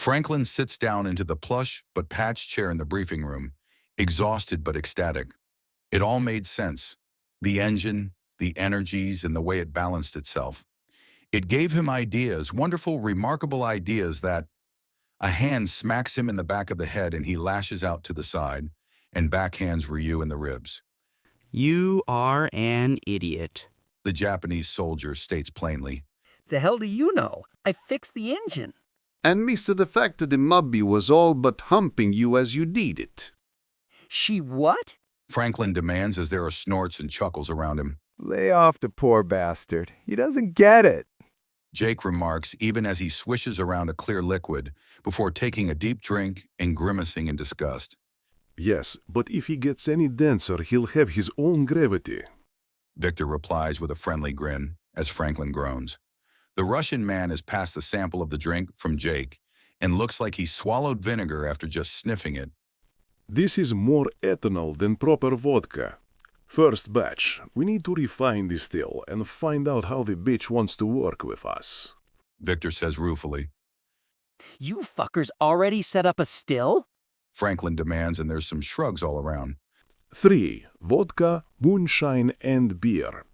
Franklin sits down into the plush but patched chair in the briefing room, exhausted but ecstatic. It all made sense. The engine, the energies, and the way it balanced itself. It gave him ideas, wonderful, remarkable ideas that a hand smacks him in the back of the head and he lashes out to the side and backhands Ryu in the ribs. You are an idiot, The Japanese soldier states plainly. The hell do you know? I fixed the engine. And Mr. the fact that the mubby was all but humping you as you did it. She what? Franklin demands as there are snorts and chuckles around him. Lay off the poor bastard. He doesn't get it. Jake remarks even as he swishes around a clear liquid before taking a deep drink and grimacing in disgust. Yes, but if he gets any denser, he'll have his own gravity. Victor replies with a friendly grin as Franklin groans. The Russian man has passed the sample of the drink from Jake and looks like he swallowed vinegar after just sniffing it. This is more ethanol than proper vodka. First batch, we need to refine this still and find out how the bitch wants to work with us. Victor says ruefully. You fuckers already set up a still? Franklin demands and there's some shrugs all around. 3. Vodka, moonshine, and beer.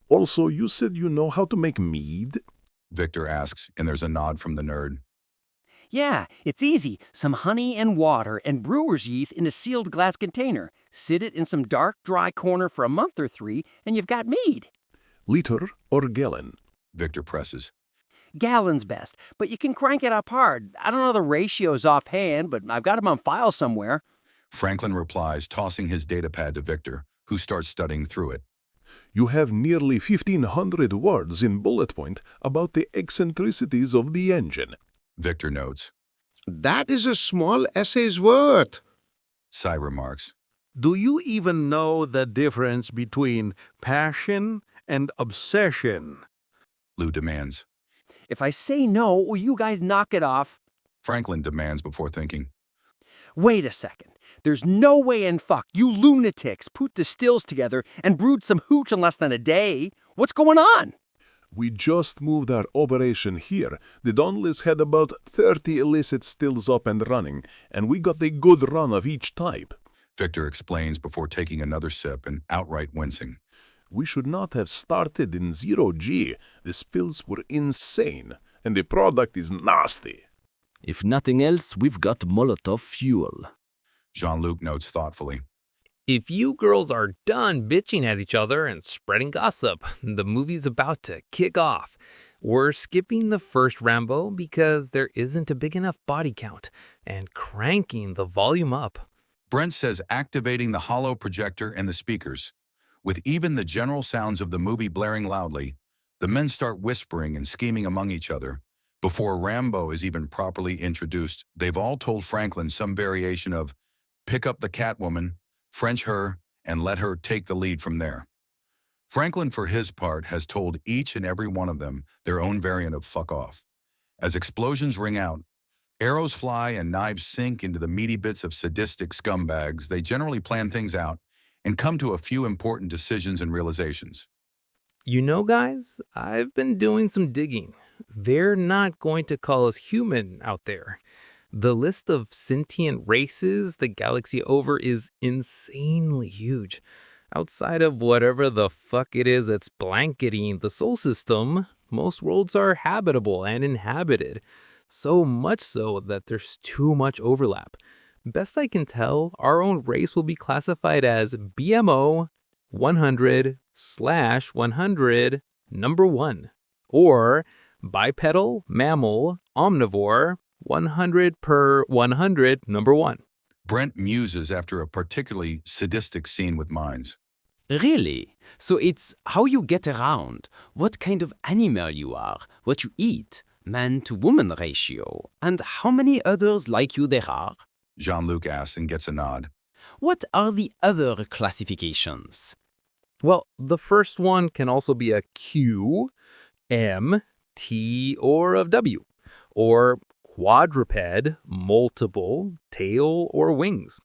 Also, you said you know how to make mead? Victor asks, and there's a nod from the nerd. Yeah, it's easy. Some honey and water and brewer's yeast in a sealed glass container. Sit it in some dark, dry corner for a month or 3, and you've got mead. Liter or gallon? Victor presses. Gallon's best, but you can crank it up hard. I don't know the ratios offhand, but I've got them on file somewhere. Franklin replies, tossing his datapad to Victor, who starts studying through it. You have nearly 1,500 words in bullet point about the eccentricities of the engine. Victor notes. That is a small essay's worth. Cy remarks. Do you even know the difference between passion and obsession? Lou demands. If I say no, will you guys knock it off? Franklin demands before thinking. Wait a second. There's no way in fuck you lunatics put the stills together and brewed some hooch in less than a day. What's going on? We just moved our operation here. The Donnellys had about 30 illicit stills up and running, and we got a good run of each type. Victor explains before taking another sip and outright wincing. We should not have started in 0G. The spills were insane, and the product is nasty. If nothing else, we've got Molotov fuel. Jean-Luc notes thoughtfully. If you girls are done bitching at each other and spreading gossip, the movie's about to kick off. We're skipping the first Rambo because there isn't a big enough body count and cranking the volume up. Brent says activating the hollow projector and the speakers. With even the general sounds of the movie blaring loudly, the men start whispering and scheming among each other. Before Rambo is even properly introduced, they've all told Franklin some variation of pick up the Catwoman, French her, and let her take the lead from there. Franklin, for his part, has told each and every one of them their own variant of fuck off. As explosions ring out, arrows fly and knives sink into the meaty bits of sadistic scumbags, they generally plan things out and come to a few important decisions and realizations. You know, guys, I've been doing some digging. They're not going to call us human out there. The list of sentient races the galaxy over is insanely huge. Outside of whatever the fuck it is that's blanketing the solar system, most worlds are habitable and inhabited. So much so that there's too much overlap. Best I can tell, our own race will be classified as BMO 100/100 number 1, or bipedal mammal omnivore 100/100 number 1. Brent muses after a particularly sadistic scene with mines. Really? So it's how you get around, what kind of animal you are, what you eat, man-to-woman ratio, and how many others like you there are? Jean-Luc asks and gets a nod. What are the other classifications? Well, the first one can also be a Q, M, T, or a W, or quadruped, multiple, tail, or wings.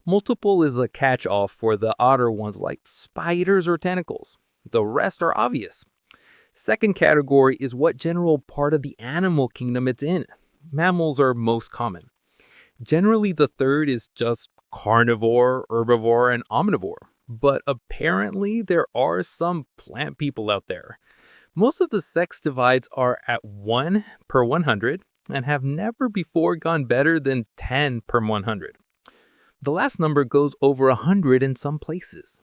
Multiple is a catch-all for the odder ones like spiders or tentacles. The rest are obvious. Second category is what general part of the animal kingdom it's in. Mammals are most common. Generally, the third is just carnivore, herbivore, and omnivore. But apparently, there are some plant people out there. Most of the sex divides are at 1 per 100 and have never before gone better than 10 per 100. The last number goes over 100 in some places.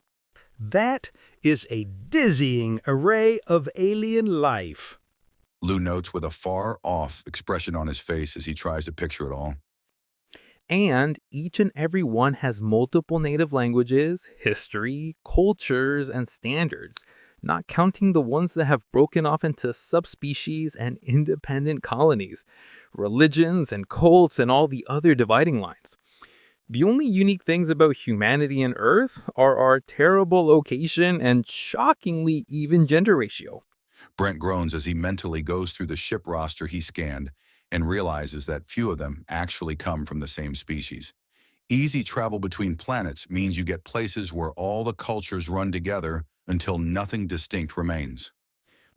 That is a dizzying array of alien life. Lou notes with a far-off expression on his face as he tries to picture it all. And each and every one has multiple native languages, history, cultures, and standards, not counting the ones that have broken off into subspecies and independent colonies, religions and cults, and all the other dividing lines. The only unique things about humanity and Earth are our terrible location and shockingly even gender ratio. Brent groans as he mentally goes through the ship roster he scanned and realizes that few of them actually come from the same species. Easy travel between planets means you get places where all the cultures run together until nothing distinct remains.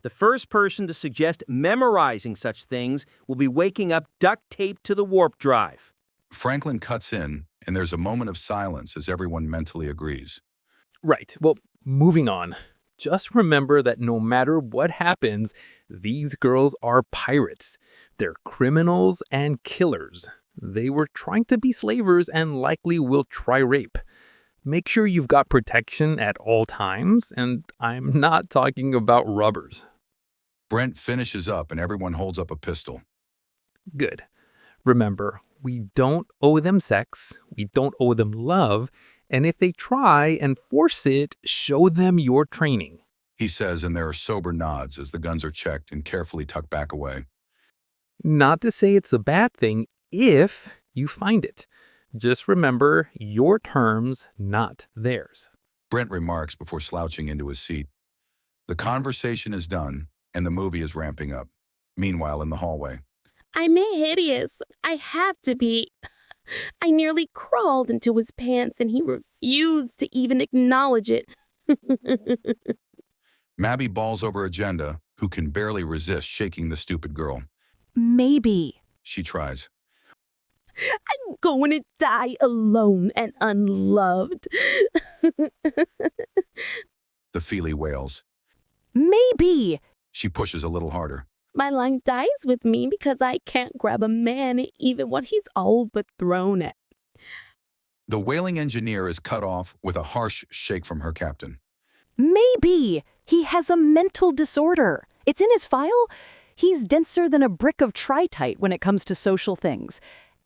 The first person to suggest memorizing such things will be waking up duct taped to the warp drive. Franklin cuts in, and there's a moment of silence as everyone mentally agrees. Right, well, moving on. Just remember that no matter what happens, these girls are pirates. They're criminals and killers. They were trying to be slavers and likely will try rape. Make sure you've got protection at all times, and I'm not talking about rubbers. Brent finishes up and everyone holds up a pistol. Good. Remember, we don't owe them sex, we don't owe them love, and if they try and force it, show them your training. He says, and there are sober nods as the guns are checked and carefully tucked back away. Not to say it's a bad thing if you find it. Just remember your terms, not theirs. Brent remarks before slouching into his seat. The conversation is done, and the movie is ramping up. Meanwhile, in the hallway. I'm hideous. I have to be. I nearly crawled into his pants and he refused to even acknowledge it. Mabby balls over Agenda, who can barely resist shaking the stupid girl. Maybe. She tries. I'm going to die alone and unloved. The Feely wails. Maybe. She pushes a little harder. My line dies with me because I can't grab a man even when he's all but thrown at. The wailing engineer is cut off with a harsh shake from her captain. Maybe. He has a mental disorder. It's in his file. He's denser than a brick of tritite when it comes to social things.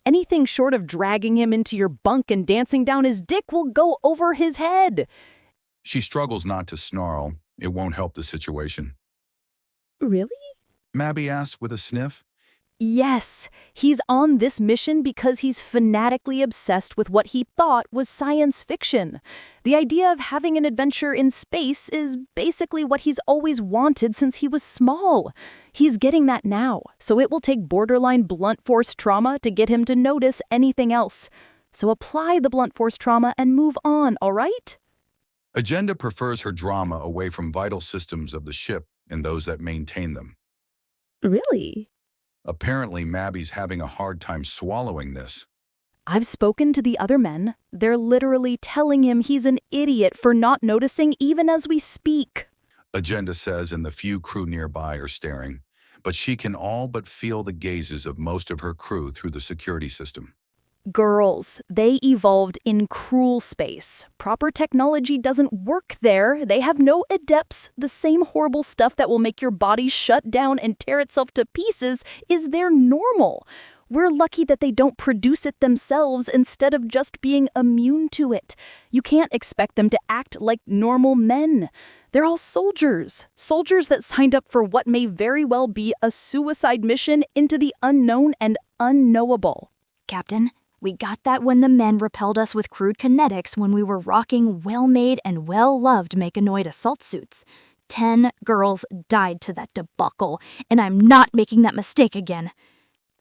Anything short of dragging him into your bunk and dancing down his dick will go over his head. She struggles not to snarl. It won't help the situation. Really? Mabby asks with a sniff. Yes, he's on this mission because he's fanatically obsessed with what he thought was science fiction. The idea of having an adventure in space is basically what he's always wanted since he was small. He's getting that now, so it will take borderline blunt force trauma to get him to notice anything else. So apply the blunt force trauma and move on, all right? Agenda prefers her drama away from vital systems of the ship and those that maintain them. Really? Apparently, Mabby's having a hard time swallowing this. I've spoken to the other men. They're literally telling him he's an idiot for not noticing even as we speak. Agenda says, and the few crew nearby are staring, but she can all but feel the gazes of most of her crew through the security system. Girls, they evolved in cruel space. Proper technology doesn't work there. They have no adepts. The same horrible stuff that will make your body shut down and tear itself to pieces is their normal. We're lucky that they don't produce it themselves instead of just being immune to it. You can't expect them to act like normal men. They're all soldiers. Soldiers that signed up for what may very well be a suicide mission into the unknown and unknowable. Captain, we got that when the men repelled us with crude kinetics when we were rocking well-made and well-loved Mechanoid assault suits. 10 girls died to that debacle, and I'm not making that mistake again.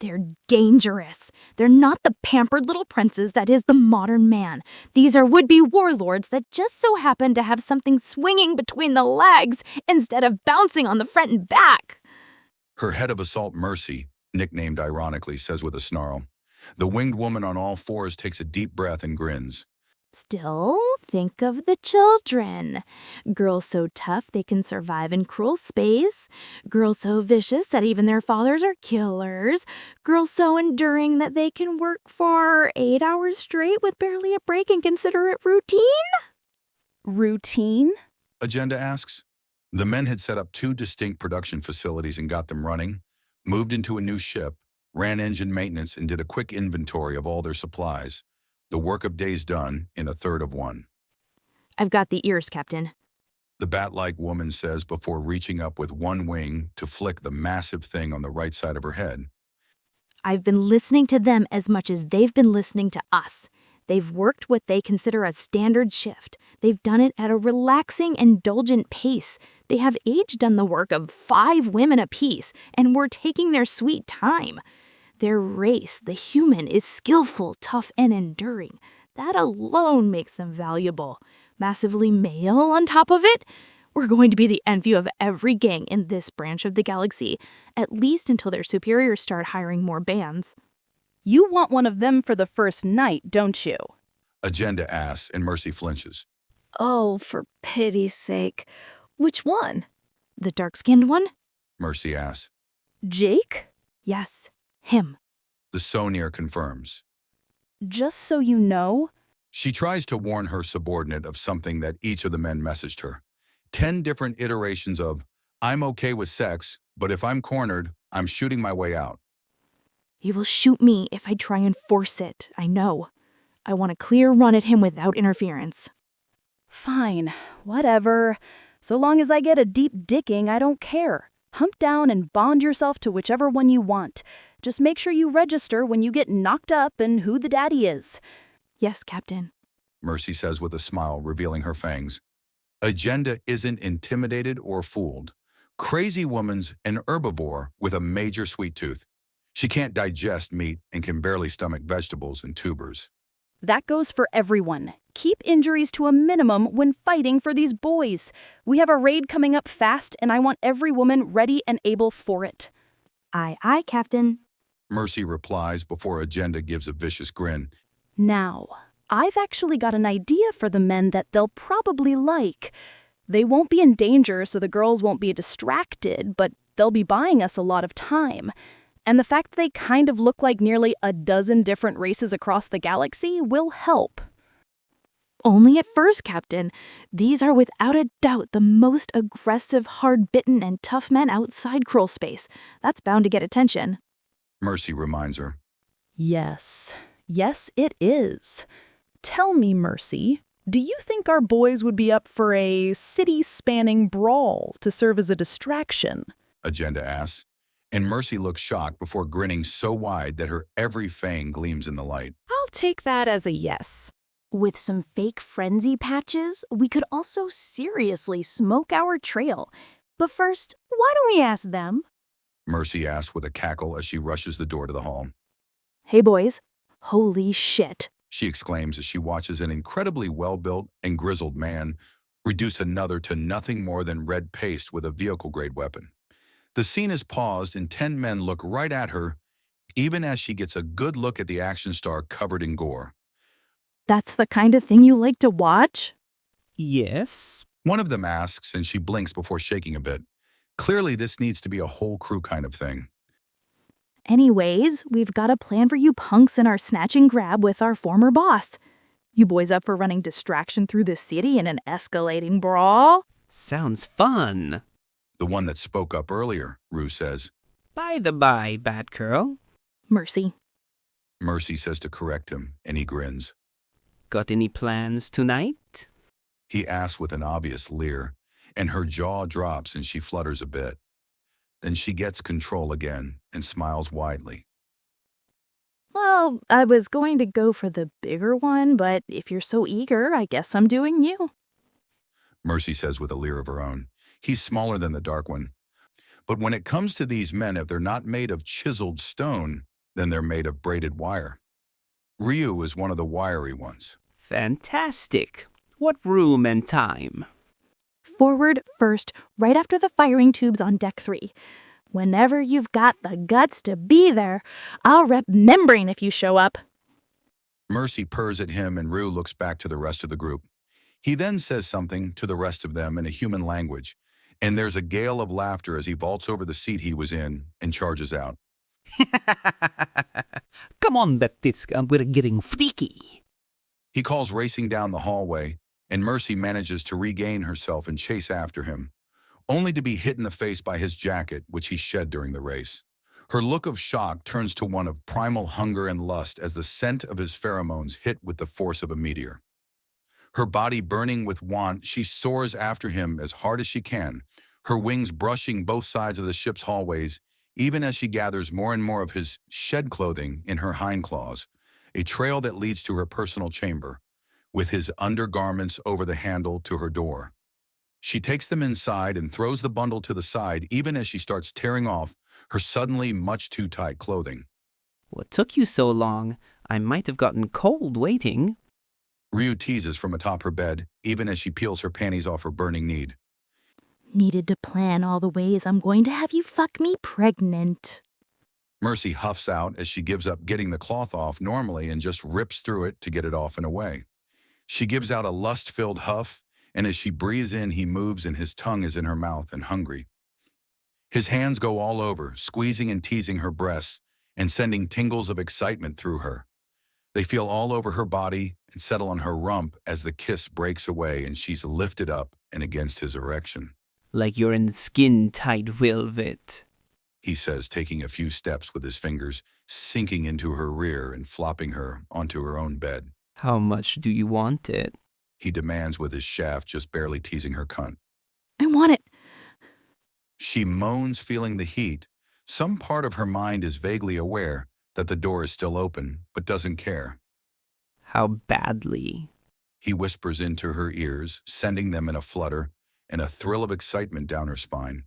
They're dangerous. They're not the pampered little princes that is the modern man. These are would-be warlords that just so happen to have something swinging between the legs instead of bouncing on the front and back. Her head of assault, Mercy, nicknamed ironically, says with a snarl. The winged woman on all fours takes a deep breath and grins. Still, think of the children. Girls so tough they can survive in cruel space. Girls so vicious that even their fathers are killers. Girls so enduring that they can work for 8 hours straight with barely a break and consider it routine? Routine? Agenda asks. The men had set up 2 distinct production facilities and got them running, moved into a new ship, ran engine maintenance, and did a quick inventory of all their supplies. The work of days done in a third of one. I've got the ears, Captain. The bat-like woman says before reaching up with one wing to flick the massive thing on the right side of her head. I've been listening to them as much as they've been listening to us. They've worked what they consider a standard shift. They've done it at a relaxing, indulgent pace. They have each done the work of 5 women apiece, and we're taking their sweet time. Their race, the human, is skillful, tough, and enduring. That alone makes them valuable. Massively male on top of it? We're going to be the envy of every gang in this branch of the galaxy, at least until their superiors start hiring more bands. You want one of them for the first night, don't you? Agenda asks, and Mercy flinches. Oh, for pity's sake. Which one? The dark-skinned one? Mercy asks. Jake? Yes, him. The Sonier confirms. Just so you know, She tries to warn her subordinate of something that each of the men messaged her. 10 different iterations of, I'm okay with sex, but if I'm cornered, I'm shooting my way out. He will shoot me if I try and force it, I know. I want a clear run at him without interference. fine, whatever. So long as I get a deep dicking, I don't care. Hump down and bond yourself to whichever one you want. Just make sure you register when you get knocked up and who the daddy is. Yes, Captain. Mercy says with a smile, revealing her fangs. Agenda isn't intimidated or fooled. Crazy woman's an herbivore with a major sweet tooth. She can't digest meat and can barely stomach vegetables and tubers. That goes for everyone. Keep injuries to a minimum when fighting for these boys. We have a raid coming up fast, and I want every woman ready and able for it. Aye, aye, Captain. Mercy replies before Agenda gives a vicious grin. Now, I've actually got an idea for the men that they'll probably like. They won't be in danger, so the girls won't be distracted, but they'll be buying us a lot of time. And the fact they kind of look like nearly a dozen different races across the galaxy will help. Only at first, Captain. These are without a doubt the most aggressive, hard-bitten, and tough men outside cruel space. That's bound to get attention. Mercy reminds her. Yes. Yes, it is. Tell me, Mercy, do you think our boys would be up for a city-spanning brawl to serve as a distraction? Agenda asks, and Mercy looks shocked before grinning so wide that her every fang gleams in the light. I'll take that as a yes. With some fake frenzy patches, we could also seriously smoke our trail. But first, why don't we ask them? Mercy asks with a cackle as she rushes the door to the hall. Hey, boys. Holy shit. She exclaims as she watches an incredibly well-built and grizzled man reduce another to nothing more than red paste with a vehicle-grade weapon. The scene is paused and 10 men look right at her, even as she gets a good look at the action star covered in gore. That's the kind of thing you like to watch? Yes. One of them asks, and she blinks before shaking a bit. Clearly, this needs to be a whole crew kind of thing. Anyways, we've got a plan for you punks in our snatch and grab with our former boss. You boys up for running distraction through the city in an escalating brawl? Sounds fun. The one that spoke up earlier, Rue says. By the by, Batgirl. Mercy. Mercy says to correct him, and he grins. Got any plans tonight? He asks with an obvious leer, and her jaw drops and she flutters a bit. Then she gets control again and smiles widely. Well, I was going to go for the bigger one, but if you're so eager, I guess I'm doing you. Mercy says with a leer of her own. He's smaller than the Dark One. But when it comes to these men, if they're not made of chiseled stone, then they're made of braided wire. Ryu is one of the wiry ones. Fantastic. What room and time? Forward first, right after the firing tubes on deck 3. Whenever you've got the guts to be there, I'll rep membrane if you show up. Mercy purrs at him and Rue looks back to the rest of the group. He then says something to the rest of them in a human language, and there's a gale of laughter as he vaults over the seat he was in and charges out. Come on, Baptista, we're getting freaky. He calls racing down the hallway, and Mercy manages to regain herself and chase after him, only to be hit in the face by his jacket, which he shed during the race. Her look of shock turns to one of primal hunger and lust as the scent of his pheromones hit with the force of a meteor. Her body burning with want, she soars after him as hard as she can, her wings brushing both sides of the ship's hallways, even as she gathers more and more of his shed clothing in her hindclaws, a trail that leads to her personal chamber, with his undergarments over the handle to her door. She takes them inside and throws the bundle to the side even as she starts tearing off her suddenly much too tight clothing. What took you so long? I might have gotten cold waiting. Ryu teases from atop her bed, even as she peels her panties off her burning need. Needed to plan all the ways I'm going to have you fuck me pregnant. Mercy huffs out as she gives up getting the cloth off normally and just rips through it to get it off and away. She gives out a lust-filled huff, and as she breathes in, he moves and his tongue is in her mouth and hungry. His hands go all over, squeezing and teasing her breasts and sending tingles of excitement through her. They feel all over her body and settle on her rump as the kiss breaks away and she's lifted up and against his erection. Like you're in skin-tight velvet, he says, taking a few steps with his fingers, sinking into her rear and flopping her onto her own bed. How much do you want it? He demands with his shaft just barely teasing her cunt. I want it. She moans, feeling the heat. Some part of her mind is vaguely aware that the door is still open, but doesn't care. How badly? He whispers into her ears, sending them in a flutter and a thrill of excitement down her spine.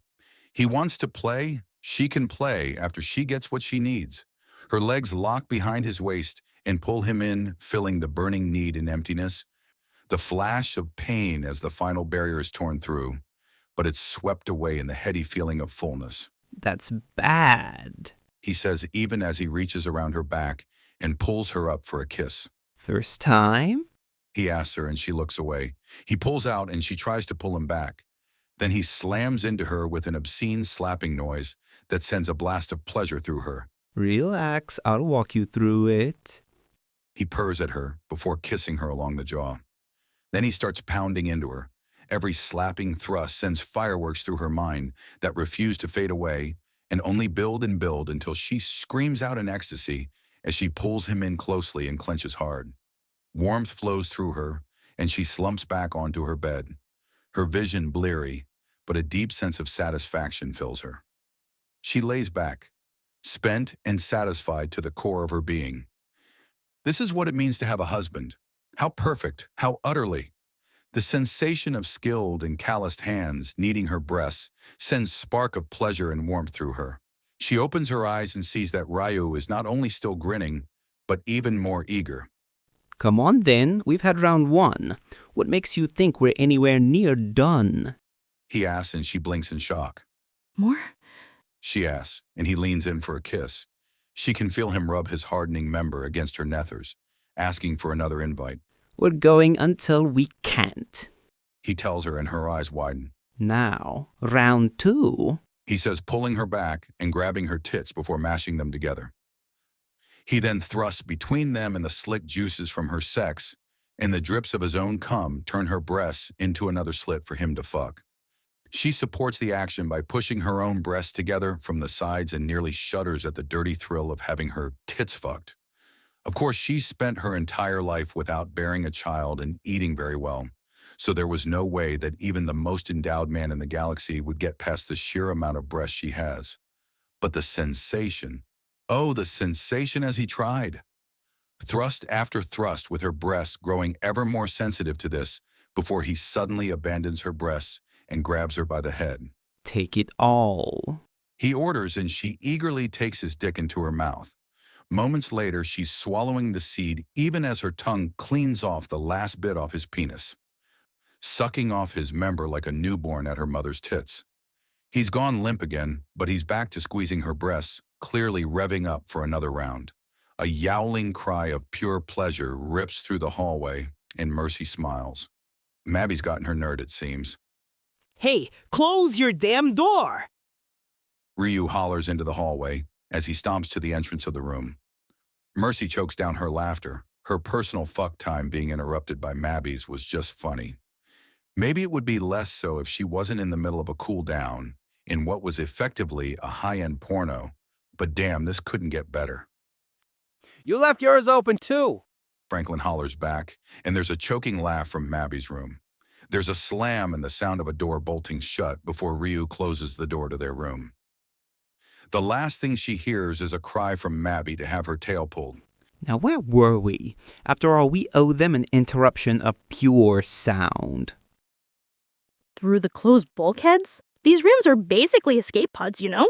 He wants to play. She can play after she gets what she needs. Her legs lock behind his waist and pull him in, filling the burning need and emptiness. The flash of pain as the final barrier is torn through, but it's swept away in the heady feeling of fullness. That's bad, he says even as he reaches around her back and pulls her up for a kiss. First time? He asks her and she looks away. He pulls out and she tries to pull him back. Then he slams into her with an obscene slapping noise that sends a blast of pleasure through her. Relax, I'll walk you through it. He purrs at her before kissing her along the jaw. Then he starts pounding into her. Every slapping thrust sends fireworks through her mind that refuse to fade away and only build and build until she screams out in ecstasy as she pulls him in closely and clenches hard. Warmth flows through her, and she slumps back onto her bed. Her vision bleary, but a deep sense of satisfaction fills her. She lays back, spent and satisfied to the core of her being. This is what it means to have a husband. How perfect, how utterly. The sensation of skilled and calloused hands kneading her breasts sends spark of pleasure and warmth through her. She opens her eyes and sees that Ryu is not only still grinning, but even more eager. Come on then, we've had round one. What makes you think we're anywhere near done? He asks and she blinks in shock. More? She asks, and he leans in for a kiss. She can feel him rub his hardening member against her nethers, asking for another invite. We're going until we can't, he tells her and her eyes widen. Now, round two, he says, pulling her back and grabbing her tits before mashing them together. He then thrusts between them and the slick juices from her sex, and the drips of his own cum turn her breasts into another slit for him to fuck. She supports the action by pushing her own breasts together from the sides and nearly shudders at the dirty thrill of having her tits fucked. Of course, she spent her entire life without bearing a child and eating very well, so there was no way that even the most endowed man in the galaxy would get past the sheer amount of breast she has. But the sensation, oh, the sensation as he tried. Thrust after thrust with her breasts growing ever more sensitive to this before he suddenly abandons her breasts and grabs her by the head. Take it all. He orders and she eagerly takes his dick into her mouth. Moments later, she's swallowing the seed even as her tongue cleans off the last bit off his penis, sucking off his member like a newborn at her mother's tits. He's gone limp again, but he's back to squeezing her breasts, clearly revving up for another round. A yowling cry of pure pleasure rips through the hallway, and Mercy smiles. Mabby's gotten her nerd, it seems. Hey, close your damn door! Ryu hollers into the hallway as he stomps to the entrance of the room. Mercy chokes down her laughter. Her personal fuck time being interrupted by Mabby's was just funny. Maybe it would be less so if she wasn't in the middle of a cool down in what was effectively a high-end porno, but damn, this couldn't get better. You left yours open too. Franklin hollers back, and there's a choking laugh from Mabby's room. There's a slam and the sound of a door bolting shut before Ryu closes the door to their room. The last thing she hears is a cry from Mabby to have her tail pulled. Now where were we? After all, we owe them an interruption of pure sound. Through the closed bulkheads? These rooms are basically escape pods, you know?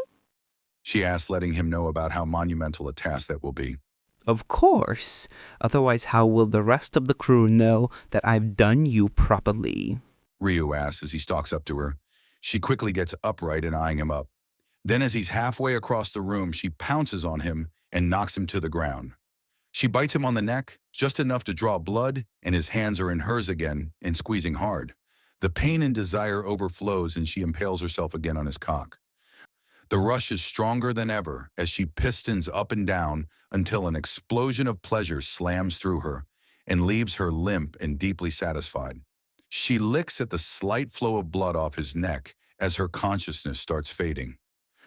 She asks, letting him know about how monumental a task that will be. Of course. Otherwise, how will the rest of the crew know that I've done you properly? Ryu asks as he stalks up to her. She quickly gets upright and eyeing him up. Then as he's halfway across the room, she pounces on him and knocks him to the ground. She bites him on the neck, just enough to draw blood, and his hands are in hers again and squeezing hard. The pain and desire overflows and she impales herself again on his cock. The rush is stronger than ever as she pistons up and down until an explosion of pleasure slams through her and leaves her limp and deeply satisfied. She licks at the slight flow of blood off his neck as her consciousness starts fading.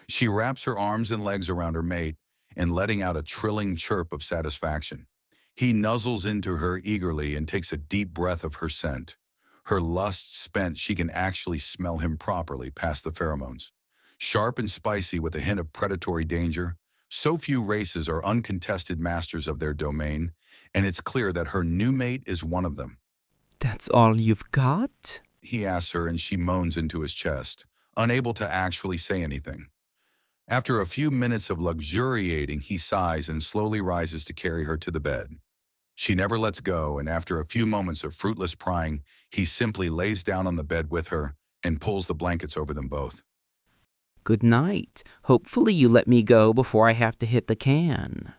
She wraps her arms and legs around her mate and letting out a trilling chirp of satisfaction. He nuzzles into her eagerly and takes a deep breath of her scent. Her lust spent, she can actually smell him properly past the pheromones. Sharp and spicy with a hint of predatory danger, so few races are uncontested masters of their domain, and it's clear that her new mate is one of them. That's all you've got? He asks her and she moans into his chest, unable to actually say anything. After a few minutes of luxuriating, he sighs and slowly rises to carry her to the bed. She never lets go, and after a few moments of fruitless prying, he simply lays down on the bed with her and pulls the blankets over them both. Good night. Hopefully you let me go before I have to hit the can.